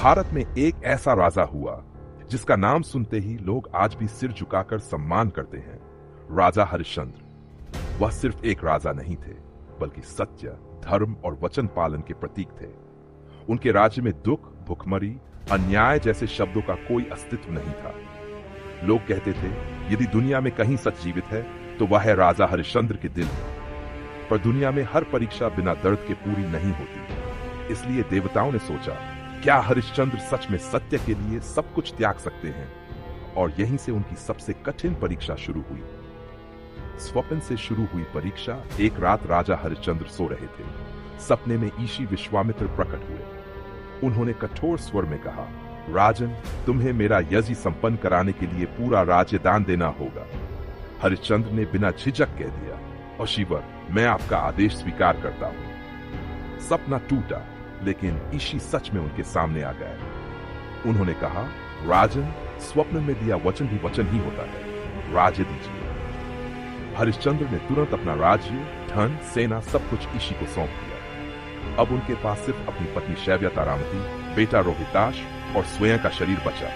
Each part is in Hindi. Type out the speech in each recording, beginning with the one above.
भारत में एक ऐसा राजा हुआ जिसका नाम सुनते ही लोग आज भी सिर झुकाकर सम्मान करते हैं, राजा हरिश्चंद्र। वह सिर्फ एक राजा नहीं थे, बल्कि सत्य, धर्म और वचन पालन के प्रतीक थे। उनके राज्य में दुख, भुखमरी, अन्याय जैसे शब्दों का कोई अस्तित्व नहीं था। लोग कहते थे, यदि दुनिया में कहीं सच जीवित है तो वह है राजा हरिश्चंद्र के दिल में। पर दुनिया में हर परीक्षा बिना दर्द के पूरी नहीं होती। इसलिए देवताओं ने सोचा, क्या हरिश्चंद्र सच में सत्य के लिए सब कुछ त्याग सकते हैं? और यहीं से उनकी सबसे कठिन परीक्षा शुरू हुई। स्वप्न से शुरू हुई परीक्षा। एक रात राजा हरिश्चंद्र सो रहे थे। सपने में ईशी विश्वामित्र प्रकट हुए। उन्होंने कठोर स्वर में कहा, राजन, तुम्हें मेरा यज्ञ संपन्न कराने के लिए पूरा राज्य दान देना होगा। हरिश्चंद्र ने बिना झिझक कह दिया, अशीवर, मैं आपका आदेश स्वीकार करता हूं। सपना टूटा, लेकिन ईशी सच में उनके सामने आ गया। उन्होंने कहा, राजन, स्वप्न में दिया वचन भी वचन ही होता है, राज्य दीजिए। हरिश्चंद्र ने तुरंत अपना राज्य, धन, सेना सब कुछ ईशी को सौंप दिया। अब उनके पास सिर्फ अपनी पत्नी शैव्या तारामती, बेटा रोहिताश और स्वयं का शरीर बचा।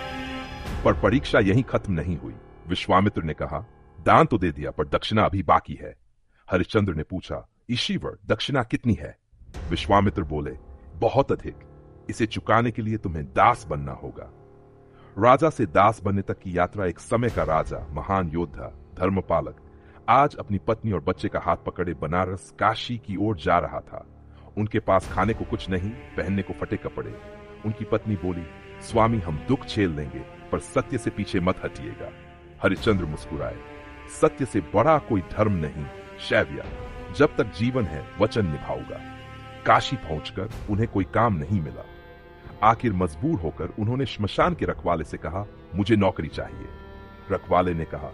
पर परीक्षा यहीं खत्म नहीं हुई। विश्वामित्र ने कहा, दान तो दे दिया, पर दक्षिणा अभी बाकी है। हरिश्चंद्र ने पूछा, ईशीवर, दक्षिणा कितनी है? विश्वामित्र बोले, बहुत अधिक। इसे चुकाने के लिए तुम्हें दास बनना होगा। राजा से दास बनने तक की यात्रा एक समय का राजा, महान योद्धा, धर्मपालक आज अपनी पत्नी और बच्चे का हाथ पकड़े बनारस, काशी की ओर जा रहा था। उनके पास खाने को कुछ नहीं, पहनने को फटे कपड़े। उनकी पत्नी बोली, स्वामी, हम दुख झेल लेंगे, पर सत्य से पीछे मत हटिएगा। हरिश्चंद्र मुस्कुराए, सत्य से बड़ा कोई धर्म नहीं शैव्या। जब तक जीवन है वचन निभाऊंगा। काशी पहुंचकर उन्हें कोई काम नहीं मिला। आखिर मजबूर होकर उन्होंने श्मशान के रखवाले से कहा, मुझे नौकरी चाहिए। रखवाले ने कहा,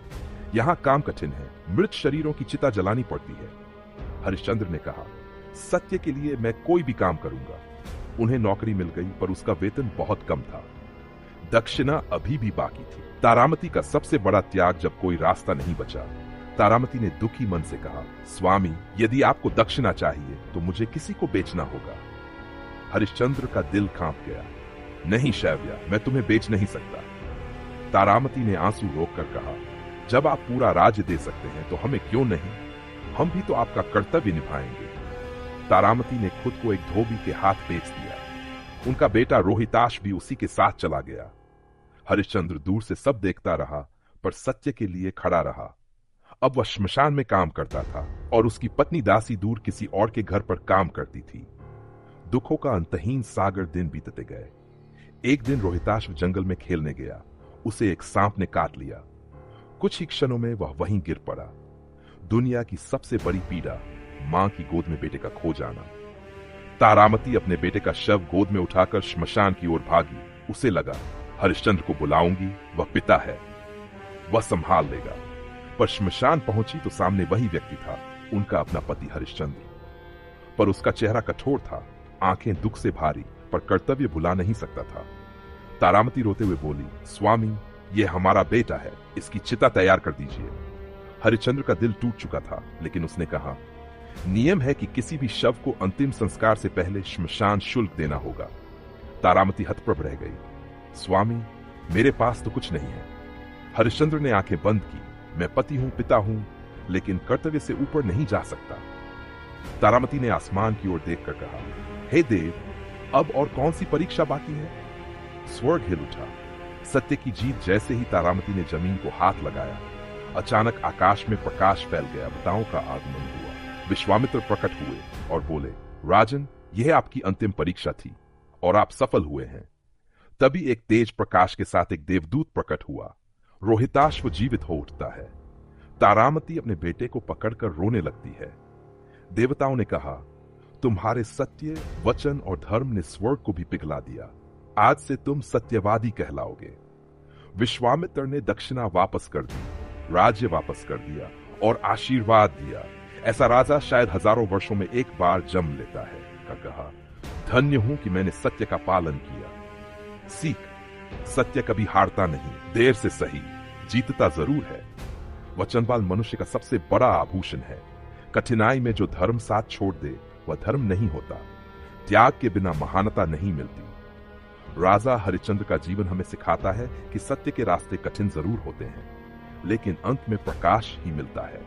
यहां काम कठिन है, मृत शरीरों की चिता जलानी पड़ती है। हरिश्चंद्र ने कहा, सत्य के लिए मैं कोई भी काम करूंगा। उन्हें नौकरी मिल गई, पर उसका वेतन बहुत कम था। दक्षिणा अभी भी बाकी थी। तारामती का सबसे बड़ा त्याग जब कोई रास्ता नहीं बचा। तारामती ने दुखी मन से कहा, स्वामी, यदि आपको दक्षिणा चाहिए तो मुझे किसी को बेचना होगा। हरिश्चंद्र का दिल कांप गया। नहीं शैव्या, मैं तुम्हें बेच नहीं सकता। तारामती ने आंसू रोककर कहा, जब आप पूरा राज्य दे सकते हैं तो हमें क्यों नहीं? हम भी तो आपका कर्तव्य निभाएंगे। तारामती ने खुद को एक धोबी के हाथ बेच दिया। उनका बेटा रोहिताश भी उसी के साथ चला गया। हरिश्चंद्र दूर से सब देखता रहा, पर सत्य के लिए खड़ा रहा। अब वह श्मशान में काम करता था और उसकी पत्नी दासी दूर किसी और के घर पर काम करती थी। दुखों का अंतहीन सागर दिन बीतते गए। एक दिन रोहिताश जंगल में खेलने गया। उसे एक सांप ने काट लिया। कुछ ही क्षणों में वह वहीं गिर पड़ा। दुनिया की सबसे बड़ी पीड़ा, मां की गोद में बेटे का खो जाना। तारामती अपने बेटे का शव गोद में उठाकर श्मशान की ओर भागी। उसे लगा, हरिश्चंद्र को बुलाऊंगी, वह पिता है, वह संभाल लेगा। पर श्मशान पहुंची तो सामने वही व्यक्ति था, उनका अपना पति हरिश्चंद्र। पर उसका चेहरा कठोर था, आंखें दुख से भारी, पर कर्तव्य भुला नहीं सकता था। तारामती रोते हुए बोली, स्वामी, यह हमारा बेटा है, इसकी चिता तैयार कर दीजिए। हरिश्चंद्र का दिल टूट चुका था, लेकिन उसने कहा, नियम है कि किसी भी शव को अंतिम संस्कार से पहले श्मशान शुल्क देना होगा। तारामती हतप्रभ रह गई। स्वामी, मेरे पास तो कुछ नहीं है। हरिश्चंद्र ने आंखें बंद की। मैं पति हूं, पिता हूं, लेकिन कर्तव्य से ऊपर नहीं जा सकता। तारामती ने आसमान की ओर देखकर कहा, हे देव, अब और कौन सी परीक्षा बाकी है? स्वर्ग हिल उठा। सत्य की जीत जैसे ही तारामती ने जमीन को हाथ लगाया, अचानक आकाश में प्रकाश फैल गया। देवताओं का आगमन हुआ। विश्वामित्र प्रकट हुए और बोले, राजन, यह आपकी अंतिम परीक्षा थी और आप सफल हुए हैं। तभी एक तेज प्रकाश के साथ एक देवदूत प्रकट हुआ। रोहिताश वो जीवित हो उठता है। तारामती अपने बेटे को पकड़कर रोने लगती है। देवताओं ने कहा, तुम्हारे सत्य, वचन और धर्म ने स्वर्ग को भी पिघला दिया। आज से तुम सत्यवादी कहलाओगे। विश्वामित्र ने दक्षिणा वापस कर दी, राज्य वापस कर दिया और आशीर्वाद दिया। ऐसा राजा शायद हजारों वर्षों में एक बार जन्म लेता है। का कहा, धन्य हूं कि मैंने सत्य का पालन किया। सीख, सत्य कभी हारता नहीं, देर से सही, जीतता जरूर है। वचनवान मनुष्य का सबसे बड़ा आभूषण है। कठिनाई में जो धर्म साथ छोड़ दे, वह धर्म नहीं होता। त्याग के बिना महानता नहीं मिलती। राजा हरिश्चंद्र का जीवन हमें सिखाता है कि सत्य के रास्ते कठिन जरूर होते हैं, लेकिन अंत में प्रकाश ही मिलता है।